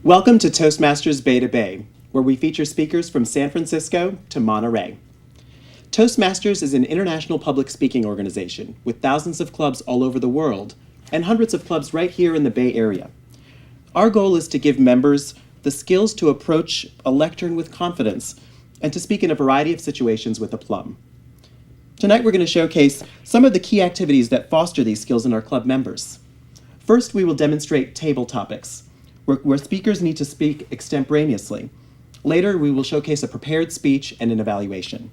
Welcome to Toastmasters Bay to Bay, where we feature speakers from San Francisco to Monterey. Toastmasters is an international public speaking organization with thousands of clubs all over the world and hundreds of clubs right here in the Bay Area. Our goal is to give members the skills to approach a lectern with confidence and to speak in a variety of situations with aplomb. Tonight we're going to showcase some of the key activities that foster these skills in our club members. First, we will demonstrate table topics, where speakers need to speak extemporaneously. Later, we will showcase a prepared speech and an evaluation.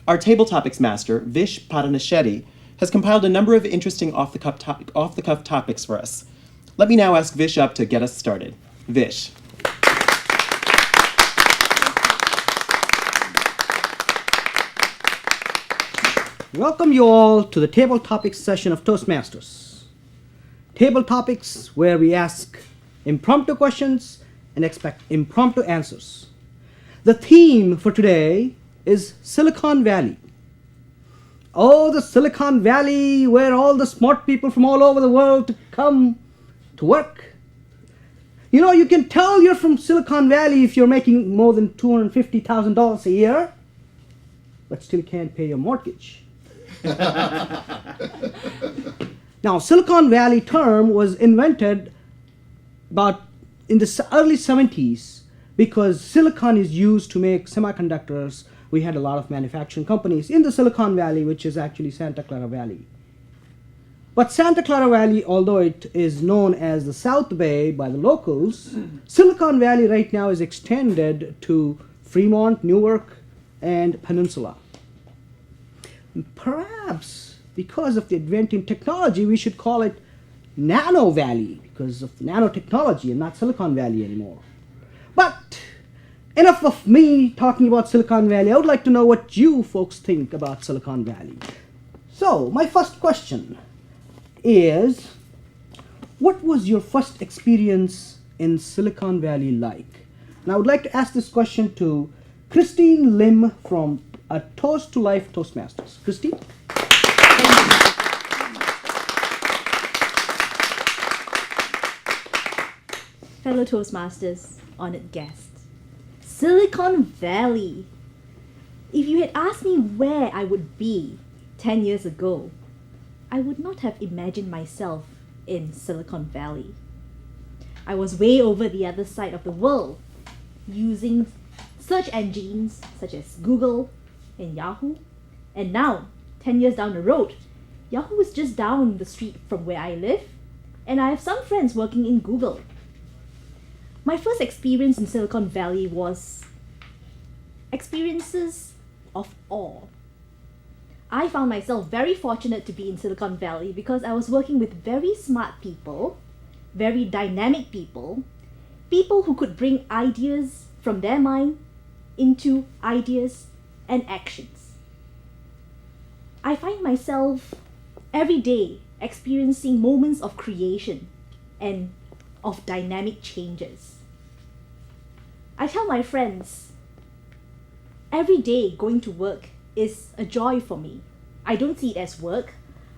Our Table Topics Master, Vish Pattanashetty, has compiled a number of interesting off-the-cuff topics for us. Let me now ask Vish up to get us started. Vish. Welcome you all to the Table Topics session of Toastmasters. Table Topics where we ask impromptu questions and expect impromptu answers. The theme for today is Silicon Valley. Oh, the Silicon Valley where all the smart people from all over the world come to work. You know, you can tell you're from Silicon Valley if you're making more than $250,000 a year, but still can't pay your mortgage. Now, Silicon Valley term was invented about in the early 70s because silicon is used to make semiconductors. We had a lot of manufacturing companies in the Silicon Valley, which is actually Santa Clara Valley. But Santa Clara Valley, although it is known as the South Bay by the locals, Silicon Valley right now is extended to Fremont, Newark, and Peninsula. Perhaps because of the advent in technology, we should call it Nano Valley because of nanotechnology and not Silicon Valley anymore. But enough of me talking about Silicon Valley. I would like to know what you folks think about Silicon Valley. So, my first question is, what was your first experience in Silicon Valley like? And I would like to ask this question to Christine Lim from A Toast to Life Toastmasters. Christine? Fellow Toastmasters, honored guests. Silicon Valley. If you had asked me where I would be 10 years ago, I would not have imagined myself in Silicon Valley. I was way over the other side of the world, using search engines such as Google and Yahoo. And now, 10 years down the road, Yahoo is just down the street from where I live, and I have some friends working in Google. My first experience in Silicon Valley was experiences of awe. I found myself very fortunate to be in Silicon Valley because I was working with very smart people, very dynamic people, people who could bring ideas from their mind into ideas and actions. I find myself every day experiencing moments of creation and of dynamic changes. I tell my friends, every day going to work is a joy for me. I don't see it as work.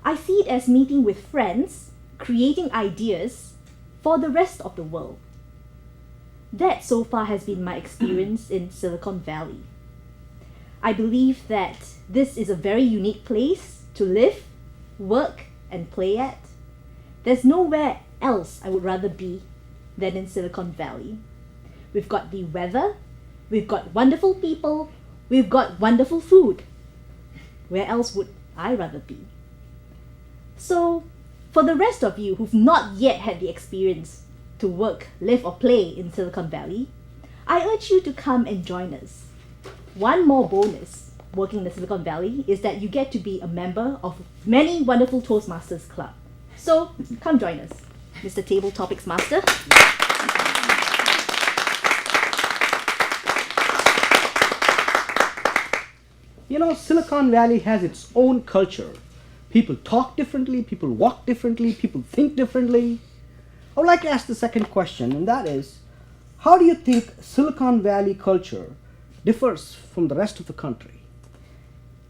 I see it as meeting with friends, creating ideas for the rest of the world. That so far has been my experience in Silicon Valley. I believe that this is a very unique place to live, work, and play at. There's nowhere else I would rather be than in Silicon Valley. We've got the weather, we've got wonderful people, we've got wonderful food. Where else would I rather be? So, for the rest of you who've not yet had the experience to work, live, or play in Silicon Valley, I urge you to come and join us. One more bonus working in the Silicon Valley is that you get to be a member of many wonderful Toastmasters Club. So, come join us, Mr. Table Topics Master. You know, Silicon Valley has its own culture. People talk differently, people walk differently, people think differently. I would like to ask the second question, and that is, how do you think Silicon Valley culture differs from the rest of the country?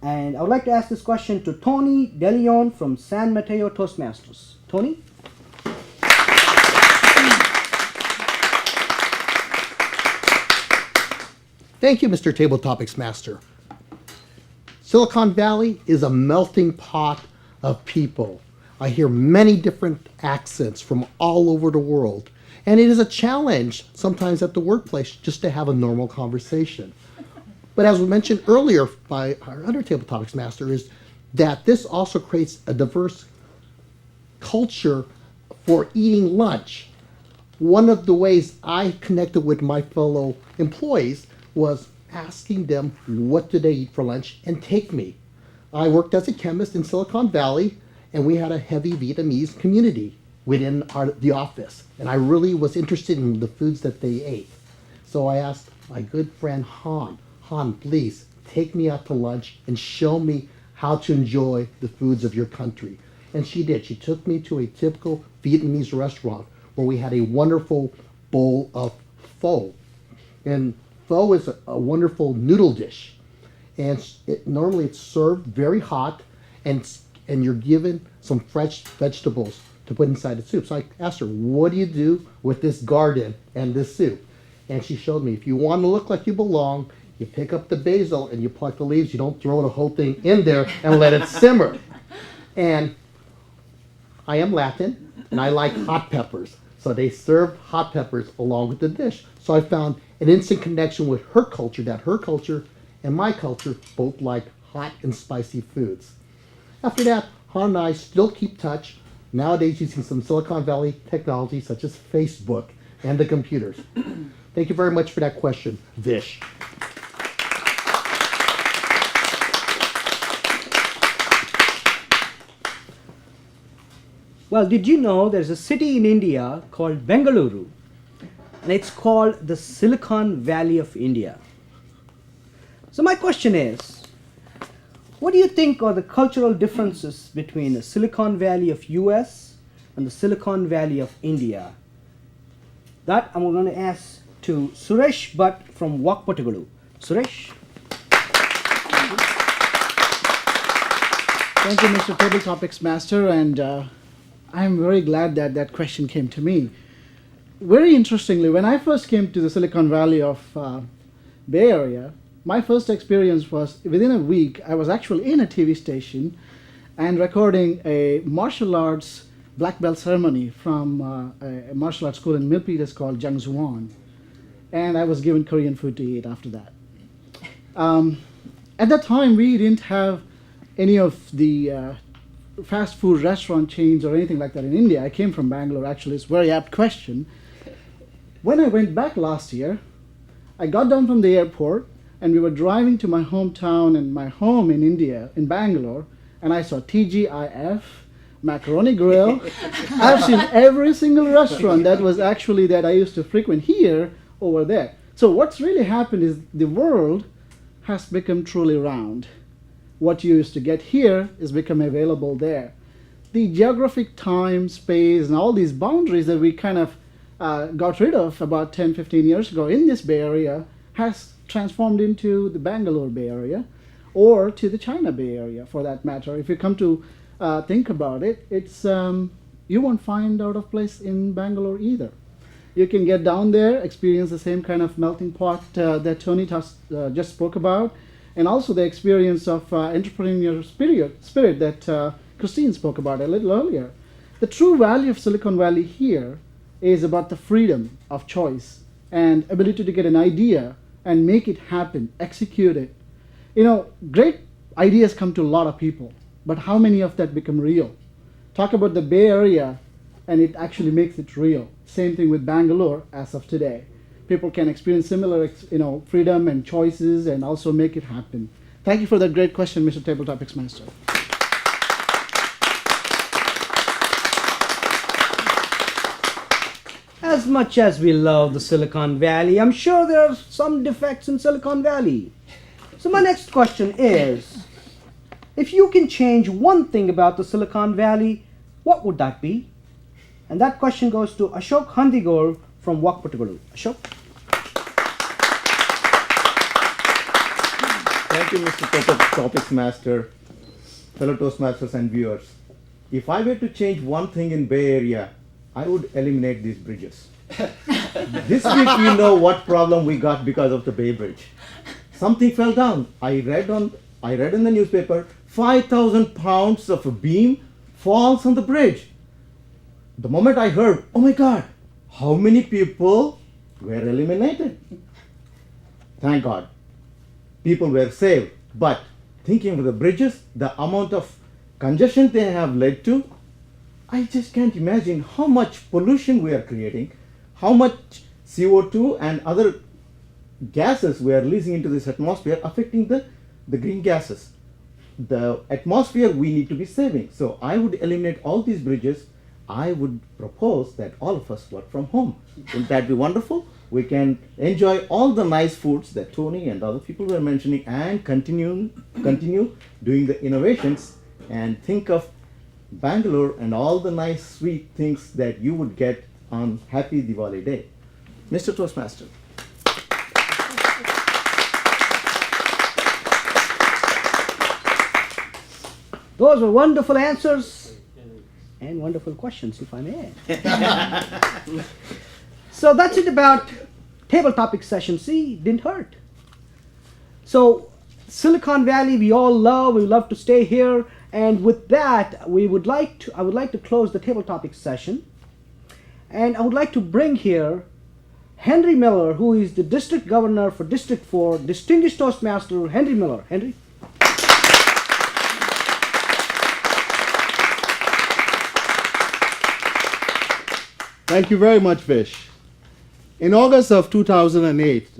And I would like to ask this question to Tony DeLeon from San Mateo Toastmasters. Tony? Thank you, Mr. Table Topics Master. Silicon Valley is a melting pot of people. I hear many different accents from all over the world. And it is a challenge sometimes at the workplace just to have a normal conversation. But as we mentioned earlier by our other Table Topics Master, is that this also creates a diverse culture for eating lunch. One of the ways I connected with my fellow employees was asking them what do they eat for lunch and take me. I worked as a chemist in Silicon Valley, and we had a heavy Vietnamese community within the office, and I really was interested in the foods that they ate. So I asked my good friend Han, please take me out to lunch and show me how to enjoy the foods of your country. And she did. She took me to a typical Vietnamese restaurant where we had a wonderful bowl of pho. And pho is a wonderful noodle dish. And normally it's served very hot, and you're given some fresh vegetables to put inside the soup. So I asked her, what do you do with this garden and this soup? And she showed me, if you want to look like you belong, you pick up the basil and you pluck the leaves. You don't throw the whole thing in there and let it simmer. And I am Latin, and I like hot peppers. So they served hot peppers along with the dish. So I found an instant connection with her culture, that her culture and my culture both like hot and spicy foods. After that, Han and I still keep touch, nowadays using some Silicon Valley technology such as Facebook and the computers. Thank you very much for that question, Vish. Well, did you know there's a city in India called Bengaluru, and it's called the Silicon Valley of India. So my question is, what do you think are the cultural differences between the Silicon Valley of US and the Silicon Valley of India? That I'm going to ask to Suresh Bhat from Wakpatagalu. Suresh? Thank you, Mr. Table Topics Master, and I'm very glad that that question came to me. Very interestingly, when I first came to the Silicon Valley of Bay Area, my first experience was within a week, I was actually in a TV station and recording a martial arts black belt ceremony from a martial arts school in Milpitas called Jangsuan. And I was given Korean food to eat after that. At that time, we didn't have any of the fast food restaurant chains or anything like that in India. I came from Bangalore, actually. It's a very apt question. When I went back last year, I got down from the airport and we were driving to my hometown and my home in India, in Bangalore, and I saw TGIF, Macaroni Grill. I've seen every single restaurant that I used to frequent here over there. So what's really happened is the world has become truly round. What you used to get here is become available there. The geographic time, space, and all these boundaries that we kind of got rid of about 10, 15 years ago in this Bay Area has transformed into the Bangalore Bay Area or to the China Bay Area for that matter. If you come to think about it, it's you won't find out of place in Bangalore either. You can get down there, experience the same kind of melting pot that Tony just spoke about, and also the experience of entrepreneurial spirit that Christine spoke about a little earlier. The true value of Silicon Valley here is about the freedom of choice and ability to get an idea and make it happen, execute it. You know, great ideas come to a lot of people, but how many of that become real? Talk about the Bay Area, and it actually makes it real. Same thing with Bangalore as of today. People can experience similar, freedom and choices and also make it happen. Thank you for that great question, Mr. Table Topics Master. As much as we love the Silicon Valley, I'm sure there are some defects in Silicon Valley. So my next question is, if you can change one thing about the Silicon Valley, what would that be? And that question goes to Ashok Handigol from Wakpatagalu. Ashok? Thank you, Mr. Topics Master, fellow Toastmasters and viewers. If I were to change one thing in Bay Area, I would eliminate these bridges. This week you know what problem we got because of the Bay Bridge. something fell down. I read in the newspaper, 5,000 pounds of a beam falls on the bridge. The moment I heard, oh my God, how many people were eliminated? Thank God, people were saved. But thinking of the bridges, the amount of congestion they have led to, I just can't imagine how much pollution we are creating, how much CO2 and other gases we are releasing into this atmosphere, affecting the green gases. The atmosphere we need to be saving. So I would eliminate all these bridges. I would propose that all of us work from home. Wouldn't that be wonderful? We can enjoy all the nice foods that Tony and other people were mentioning and continue doing the innovations and think of Bangalore and all the nice sweet things that you would get on Happy Diwali Day. Mr. Toastmaster. Those were wonderful answers and wonderful questions, if I may. So that's it about table topic session. See, didn't hurt. So Silicon Valley, we all love. We love to stay here. And with that, I would like to close the table topic session. And I would like to bring here Henry Miller, who is the District Governor for District 4, Distinguished Toastmaster Henry Miller. Henry. Thank you very much, Vish. In August of 2008,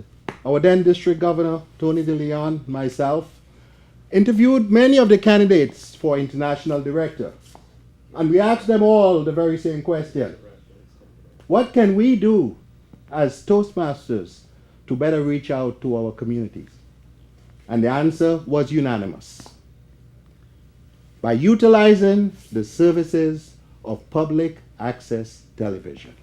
our then District Governor, Tony DeLeon, myself, interviewed many of the candidates for International Director. And we asked them all the very same question. What can we do as Toastmasters to better reach out to our communities? And the answer was unanimous. By utilizing the services of public access television.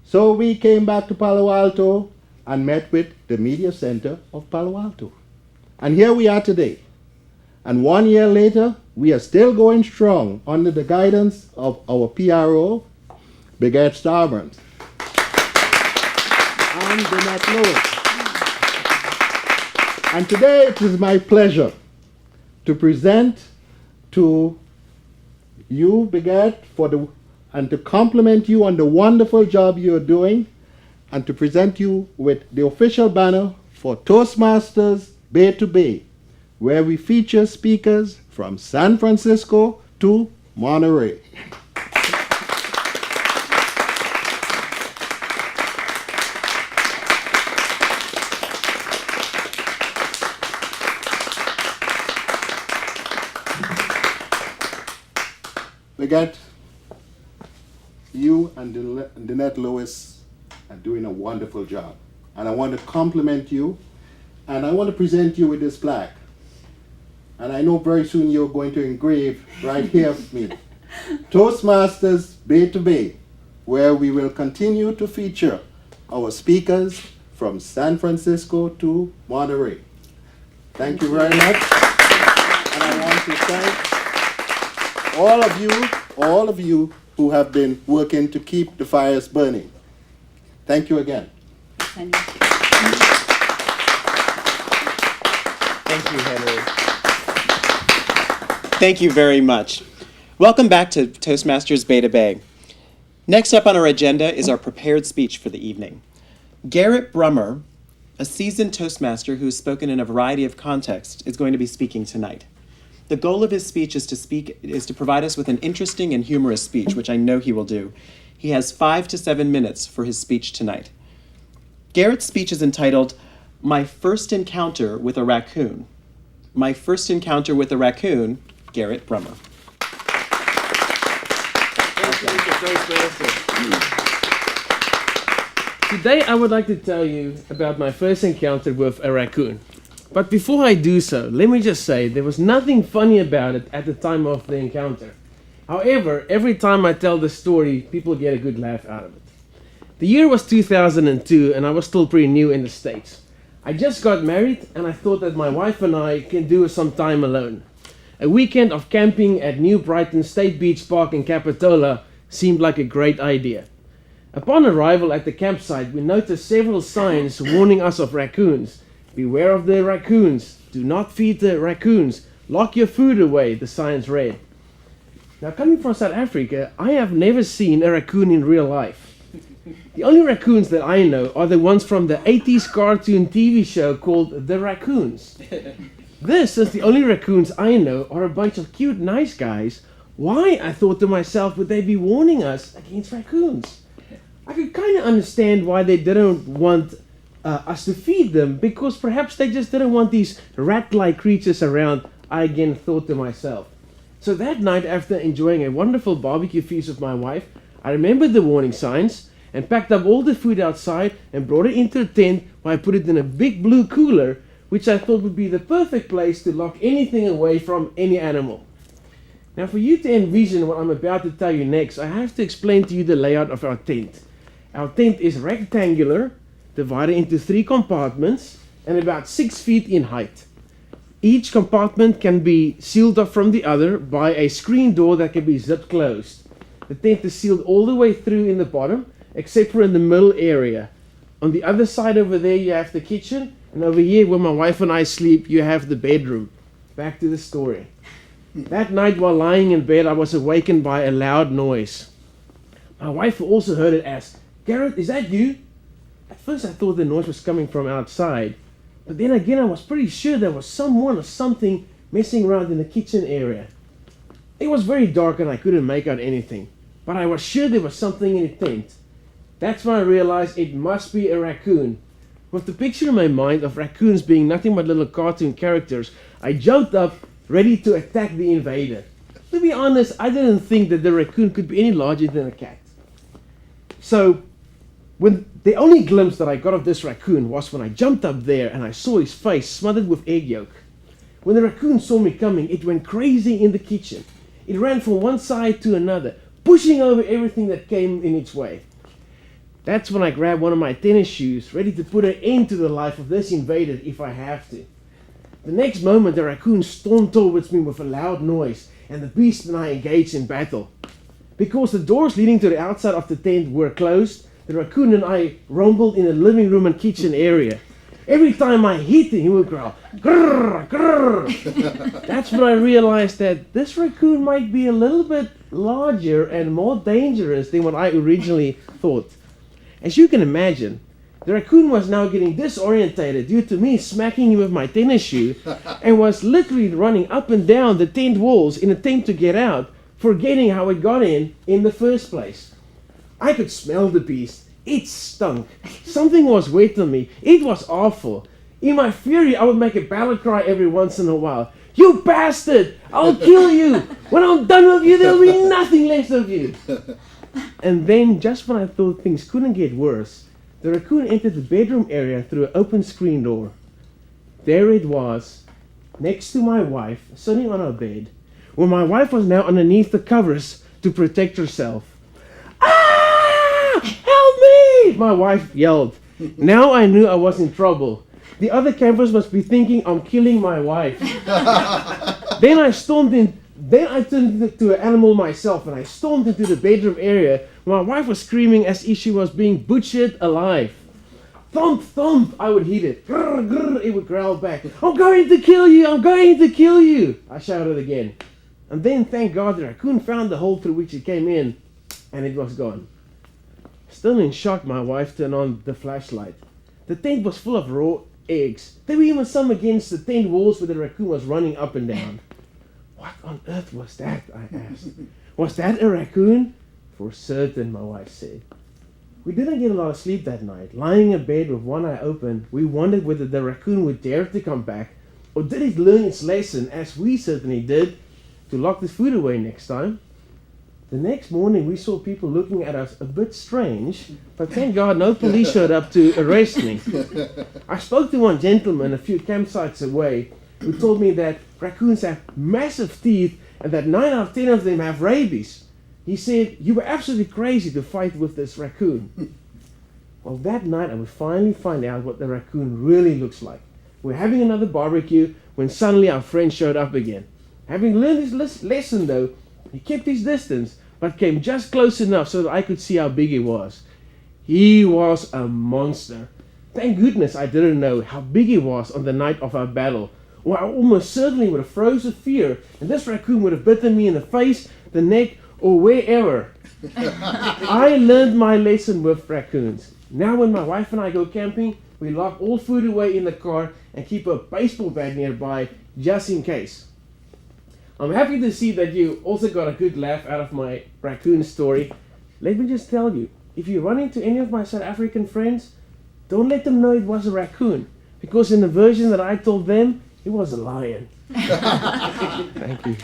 So we came back to Palo Alto and met with the Media Center of Palo Alto. And here we are today. And 1 year later, we are still going strong under the guidance of our PRO, Birgit Starmanns. And Jeanette Lewis. And today it is my pleasure to present to you, Birgit, and to compliment you on the wonderful job you're doing, and to present you with the official banner for Toastmasters Bay to Bay, where we feature speakers from San Francisco to Monterey. Birgit, you and Jeanette Lewis are doing a wonderful job. And I want to compliment you, and I want to present you with this plaque. And I know very soon you're going to engrave right here with me. Toastmasters Bay to Bay, where we will continue to feature our speakers from San Francisco to Monterey. Thank you very much. And I want to thank all of you who have been working to keep the fires burning. Thank you again. Thank you, Henry. Thank you very much. Welcome back to Toastmasters Bay to Bay. Next up on our agenda is our prepared speech for the evening. Garret Brummer, a seasoned Toastmaster who has spoken in a variety of contexts, is going to be speaking tonight. The goal of his speech is to provide us with an interesting and humorous speech, which I know he will do. He has 5 to 7 minutes for his speech tonight. Garrett's speech is entitled, My First Encounter with a Raccoon. My First Encounter with a Raccoon, Garret Brummer. Today I would like to tell you about my first encounter with a raccoon. But before I do so, let me just say there was nothing funny about it at the time of the encounter. However, every time I tell the story, people get a good laugh out of it. The year was 2002 and I was still pretty new in the States. I just got married and I thought that my wife and I can do some time alone. A weekend of camping at New Brighton State Beach Park in Capitola seemed like a great idea. Upon arrival at the campsite, we noticed several signs warning us of raccoons, Beware of the raccoons. Do not feed the raccoons. Lock your food away, the signs read. Now, coming from South Africa, I have never seen a raccoon in real life. The only raccoons that I know are the ones from the 80s cartoon TV show called The Raccoons. This is the only raccoons I know are a bunch of cute, nice guys. Why, I thought to myself, would they be warning us against raccoons? I could kind of understand why they didn't want us to feed them, because perhaps they just didn't want these rat-like creatures around, I again thought to myself. So that night, after enjoying a wonderful barbecue feast with my wife, I remembered the warning signs and packed up all the food outside and brought it into a tent where I put it in a big blue cooler, which I thought would be the perfect place to lock anything away from any animal. Now, for you to envision what I'm about to tell you next, I have to explain to you the layout of our tent. Our tent is rectangular, divided into 3 compartments, and about 6 feet in height. Each compartment can be sealed off from the other by a screen door that can be zipped closed. The tent is sealed all the way through in the bottom, except for in the middle area. On the other side over there you have the kitchen, and over here where my wife and I sleep you have the bedroom. Back to the story. That night while lying in bed I was awakened by a loud noise. My wife also heard it ask, "Garret, is that you?" At first I thought the noise was coming from outside, but then again I was pretty sure there was someone or something messing around in the kitchen area. It was very dark and I couldn't make out anything, but I was sure there was something in the tent. That's when I realized it must be a raccoon. With the picture in my mind of raccoons being nothing but little cartoon characters, I jumped up, ready to attack the invader. To be honest, I didn't think that the raccoon could be any larger than a cat. So, when the only glimpse that I got of this raccoon was when I jumped up there and I saw his face smothered with egg yolk. When the raccoon saw me coming, it went crazy in the kitchen. It ran from one side to another, pushing over everything that came in its way. That's when I grabbed one of my tennis shoes, ready to put an end to the life of this invader if I have to. The next moment, the raccoon stormed towards me with a loud noise, and the beast and I engaged in battle. Because the doors leading to the outside of the tent were closed, the raccoon and I rumbled in the living room and kitchen area. Every time I hit him, he would growl, "Grrr, grrr." That's when I realized that this raccoon might be a little bit larger and more dangerous than what I originally thought. As you can imagine, the raccoon was now getting disorientated due to me smacking him with my tennis shoe and was literally running up and down the tent walls in an attempt to get out, forgetting how it got in the first place. I could smell the beast. It stunk. Something was wet on me. It was awful. In my fury, I would make a battle cry every once in a while. "You bastard! I'll kill you! When I'm done with you, there'll be nothing left of you!" And then, just when I thought things couldn't get worse, the raccoon entered the bedroom area through an open screen door. There it was, next to my wife, sitting on her bed, where my wife was now underneath the covers to protect herself. "Ah! Help me!" my wife yelled. Now I knew I was in trouble. The other campers must be thinking I'm killing my wife. Then I turned into an animal myself and I stormed into the bedroom area where my wife was screaming as if she was being butchered alive. "Thump, thump," I would hit it. "Grrr, grrr," it would growl back. "I'm going to kill you! I'm going to kill you!" I shouted again. And then, thank God, the raccoon found the hole through which it came in, and it was gone. Still in shock, my wife turned on the flashlight. The tent was full of raw eggs. There were even some against the tent walls where the raccoon was running up and down. "What on earth was that?" I asked. "Was that a raccoon?" "For certain," my wife said. We didn't get a lot of sleep that night. Lying in bed with one eye open, we wondered whether the raccoon would dare to come back, or did it learn its lesson, as we certainly did, to lock the food away next time. The next morning we saw people looking at us a bit strange, but thank God no police showed up to arrest me. I spoke to one gentleman a few campsites away who told me that raccoons have massive teeth and that 9 out of 10 of them have rabies. He said, "You were absolutely crazy to fight with this raccoon." Well, that night I would finally find out what the raccoon really looks like. We're having another barbecue when suddenly our friend showed up again. Having learned his lesson though, he kept his distance, but came just close enough so that I could see how big he was. He was a monster. Thank goodness I didn't know how big he was on the night of our battle, or I almost certainly would have froze with fear, and this raccoon would have bitten me in the face, the neck, or wherever. I learned my lesson with raccoons. Now when my wife and I go camping, we lock all food away in the car and keep a baseball bat nearby just in case. I'm happy to see that you also got a good laugh out of my raccoon story. Let me just tell you, if you run into any of my South African friends, don't let them know it was a raccoon, because in the version that I told them, it was a lion. Thank you.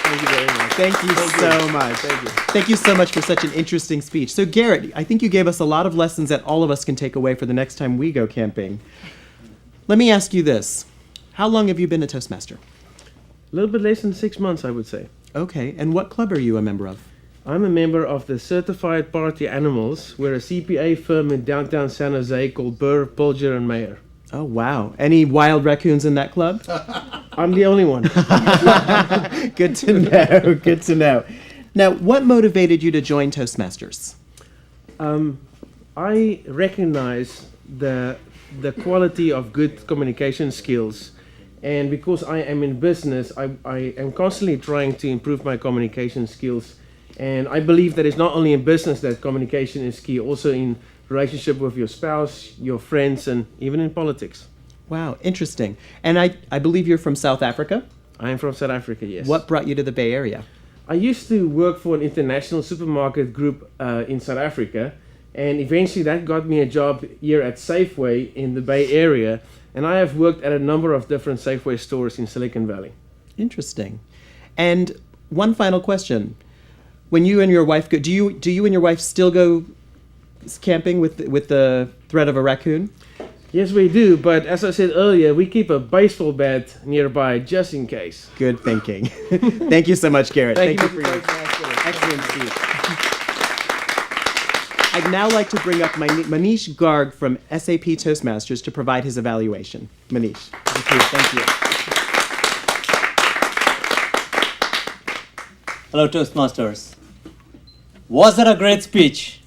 Thank you very much. Thank you so much. Thank you. Thank you so much for such an interesting speech. So Garret, I think you gave us a lot of lessons that all of us can take away for the next time we go camping. Let me ask you this. How long have you been a Toastmaster? A little bit less than 6 months, I would say. Okay, and what club are you a member of? I'm a member of the Certified Party Animals. We're a CPA firm in downtown San Jose called Burr, Polger, and Mayer. Oh, wow. Any wild raccoons in that club? I'm the only one. Good to know. Good to know. Now, what motivated you to join Toastmasters? I recognize the quality of good communication skills, and because I am in business, I am constantly trying to improve my communication skills, and I believe that it's not only in business that communication is key, also in relationship with your spouse, your friends, and even in politics. Wow, interesting. And I believe you're from South Africa? I am from South Africa, yes. What brought you to the Bay Area? I used to work for an international supermarket group in South Africa, and eventually that got me a job here at Safeway in the Bay Area, and I have worked at a number of different Safeway stores in Silicon Valley. Interesting. And one final question. When you and your wife go, do you and your wife still go camping with the threat of a raccoon? Yes, we do, but as I said earlier, we keep a baseball bat nearby just in case. Good thinking. Thank you so much, Garret. Thank you for your excellent speech. I'd now like to bring up Manish Garg from SAP Toastmasters to provide his evaluation. Manish. Thank you. Hello, Toastmasters. Was that a great speech?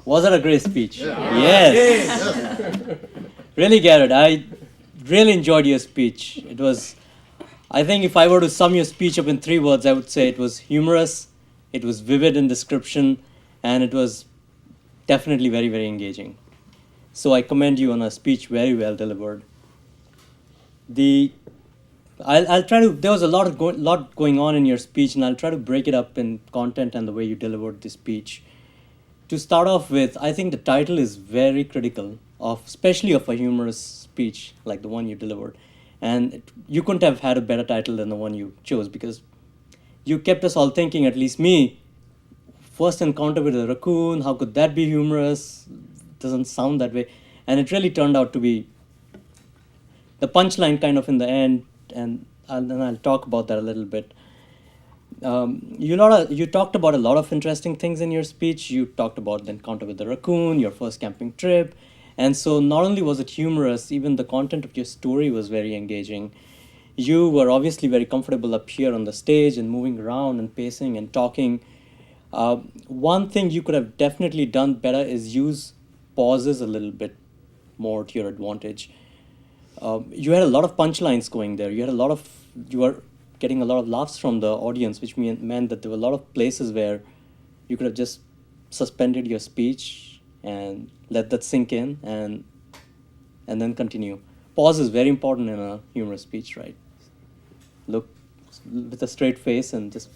Was that a great speech? Yeah. Yes. Really, Garret, I really enjoyed your speech. It was, I think if I were to sum your speech up in 3 words, I would say it was humorous, it was vivid in description, and it was definitely very, very engaging. So I commend you on a speech very well delivered. I'll try to, there was a lot going on in your speech, and I'll try to break it up in content and the way you delivered the speech. To start off with, I think the title is very critical, especially of a humorous speech like the one you delivered. And you couldn't have had a better title than the one you chose, because you kept us all thinking, at least me, first encounter with a raccoon, how could that be humorous? Doesn't sound that way. And it really turned out to be the punchline kind of in the end, and I'll talk about that a little bit. You talked about a lot of interesting things in your speech. You talked about the encounter with the raccoon, your first camping trip. And so not only was it humorous, even the content of your story was very engaging. You were obviously very comfortable up here on the stage and moving around and pacing and talking. One thing you could have definitely done better is use pauses a little bit more to your advantage. You had a lot of punchlines going there. You were getting a lot of laughs from the audience, which meant that there were a lot of places where you could have just suspended your speech and let that sink in and then continue. Pause is very important in a humorous speech, right? Look with a straight face and just...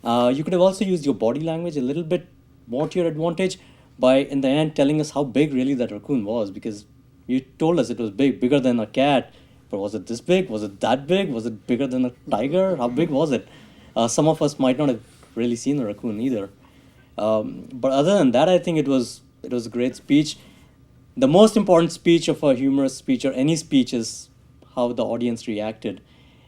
you could have also used your body language a little bit more to your advantage by, in the end, telling us how big really that raccoon was, because you told us it was bigger than a cat. But was it this big? Was it that big? Was it bigger than a tiger? How big was it? Some of us might not have really seen a raccoon either. But other than that, I think it was a great speech. The most important speech of a humorous speech or any speech is how the audience reacted.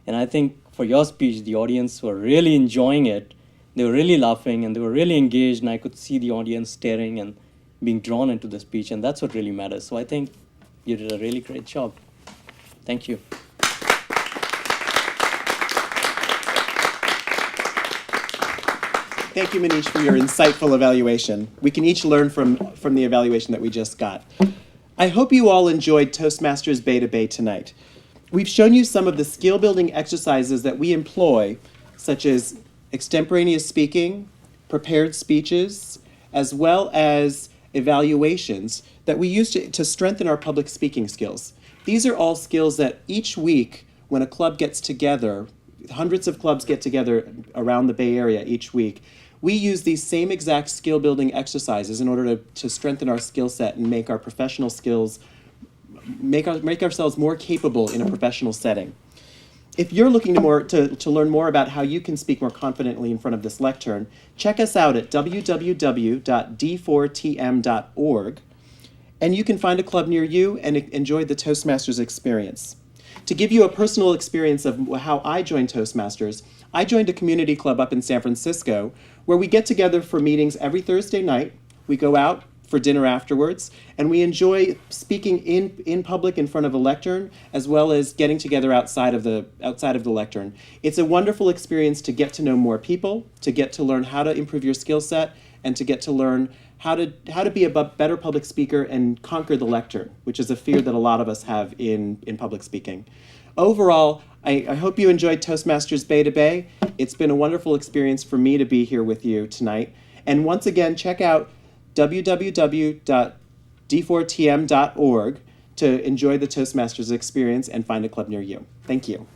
And I think for your speech, the audience were really enjoying it. They were really laughing and they were really engaged, and I could see the audience staring and being drawn into the speech, and that's what really matters. So I think you did a really great job. Thank you. Thank you, Manish, for your insightful evaluation. We can each learn from the evaluation that we just got. I hope you all enjoyed Toastmasters Beta Bay tonight. We've shown you some of the skill-building exercises that we employ, such as extemporaneous speaking, prepared speeches, as well as evaluations that we use to strengthen our public speaking skills. These are all skills that each week, when a club gets together, hundreds of clubs get together around the Bay Area each week, we use these same exact skill building exercises in order to strengthen our skill set and make our professional skills, make ourselves more capable in a professional setting. If you're looking to learn more about how you can speak more confidently in front of this lectern, check us out at www.d4tm.org, and you can find a club near you and enjoy the Toastmasters experience. To give you a personal experience of how I joined Toastmasters, I joined a community club up in San Francisco where we get together for meetings every Thursday night. We go out for dinner afterwards, and we enjoy speaking in public in front of a lectern, as well as getting together outside of the lectern. It's a wonderful experience to get to know more people, to get to learn how to improve your skill set, and to get to learn how to be a better public speaker and conquer the lectern, which is a fear that a lot of us have in public speaking. Overall, I hope you enjoyed Toastmasters Beta Bay. It's been a wonderful experience for me to be here with you tonight. And once again, check out www.d4tm.org to enjoy the Toastmasters experience and find a club near you. Thank you.